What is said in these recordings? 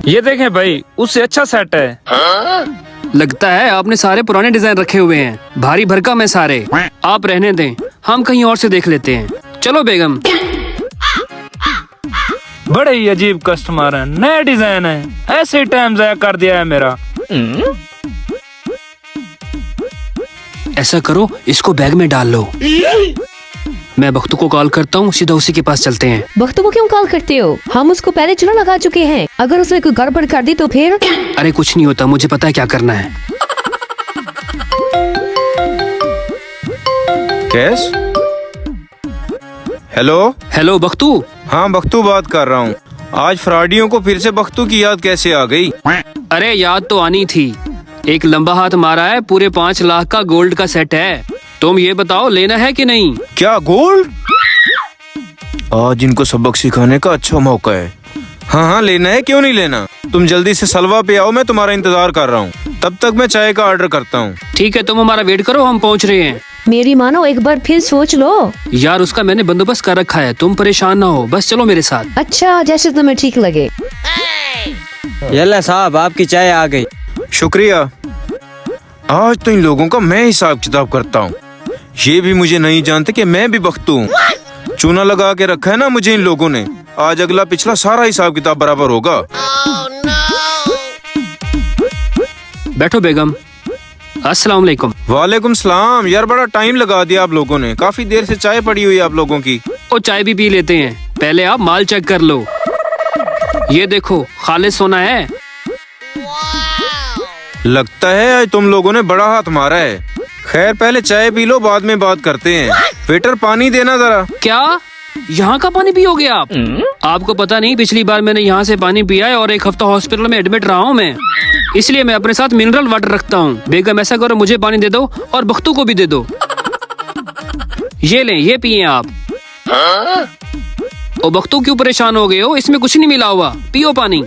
ये देखें भाई, उससे अच्छा सेट है। लगता है आपने सारे पुराने डिजाइन रखे हुए हैं, भारी भरकम है सारे। आप रहने दें, हम कहीं और से देख लेते हैं। चलो बेगम। बड़े ही अजीब कस्टमर हैं, नया डिजाइन है, ऐसे ही टाइम जाया कर दिया है मेरा। ऐसा करो, इसको बैग में डाल लो। मैं बख्तू को कॉल करता हूँ, सीधा उसी के पास चलते हैं। बख्तू को क्यों कॉल करते हो? हम उसको पहले चूना लगा चुके हैं, अगर उसने कोई गड़बड़ कर दी तो फिर? अरे कुछ नहीं होता, मुझे पता है क्या करना है। कैस? Hello hello Bakhtu. हाँ बख्तू बात कर रहा हूँ। आज फ्रॉडियों को फिर से बख्तू की याद कैसे आ गई? अरे याद तो आनी थी, एक लंबा हाथ मारा है, पूरे 5 लाख का गोल्ड का सेट है। तुम ये बताओ लेना है कि नहीं? क्या गोल्ड? आज इनको सबक सिखाने का अच्छा मौका है। हाँ हाँ लेना है, क्यों नहीं लेना। तुम जल्दी से सलवा पे आओ, मैं तुम्हारा इंतजार कर रहा हूँ। तब तक मैं चाय का ऑर्डर करता हूँ। ठीक है, तुम हमारा वेट करो, हम पहुँच रहे हैं। मेरी मानो, एक बार फिर सोच लो। यार उसका मैंने बंदोबस्त कर रखा है, तुम परेशान ना हो, बस चलो मेरे साथ। अच्छा, जैसे तुम्हें ठीक लगे। ये साहब, आपकी चाय आ गई। शुक्रिया। आज तो इन लोगों का मैं हिसाब किताब करता हूँ। ये भी मुझे नहीं जानते कि मैं भी बख्तू हूँ। चूना लगा के रखा है ना मुझे इन लोगों ने। आज अगला पिछला सारा हिसाब किताब बराबर होगा। बैठो बेगम। अस्सलाम वालेकुम। वालेकुम सलाम। यार बड़ा टाइम लगा दिया आप लोगों ने, काफी देर से चाय पड़ी हुई है आप लोगों की। ओ चाय भी पी लेते हैं, पहले आप माल चेक कर लो। ये देखो, खालिस सोना है। लगता है आज तुम लोगों ने बड़ा हाथ मारा है। खैर पहले चाय पी लो, बाद में बात करते हैं। वेटर पानी देना जरा। क्या यहाँ का पानी पियोगे आप? आपको पता नहीं, पिछली बार मैंने यहाँ से पानी पिया है और 1 हफ्ता हॉस्पिटल में एडमिट रहा हूँ मैं, इसलिए मैं अपने साथ मिनरल वाटर रखता हूँ। बेगम ऐसा करो, मुझे पानी दे दो और बख्तू को भी दे दो। ये लें, ये पिए आप। ओ बख्तू क्यों परेशान हो गए हो? इसमें कुछ नहीं मिला हुआ, पियो पानी।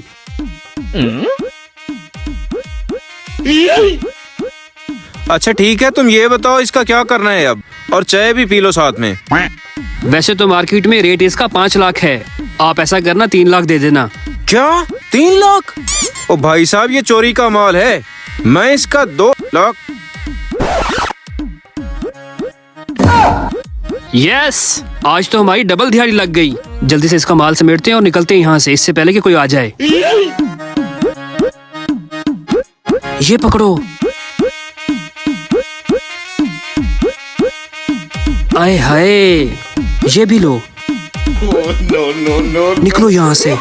अच्छा ठीक है, तुम ये बताओ इसका क्या करना है अब, और चाय भी पी लो साथ में। वैसे तो मार्केट में रेट इसका 5 लाख है, आप ऐसा करना 3 लाख दे देना। क्या 3 लाख? ओ भाई साहब ये चोरी का माल है, मैं इसका 2 लाख। यस, आज तो हमारी डबल दिहाड़ी लग गई। जल्दी से इसका माल समेटते हैं और निकलते हैं यहाँ से, इससे पहले कि कोई आ जाए। ये पकड़ो। आए हाय, ये भी लो। निकलो यहाँ से।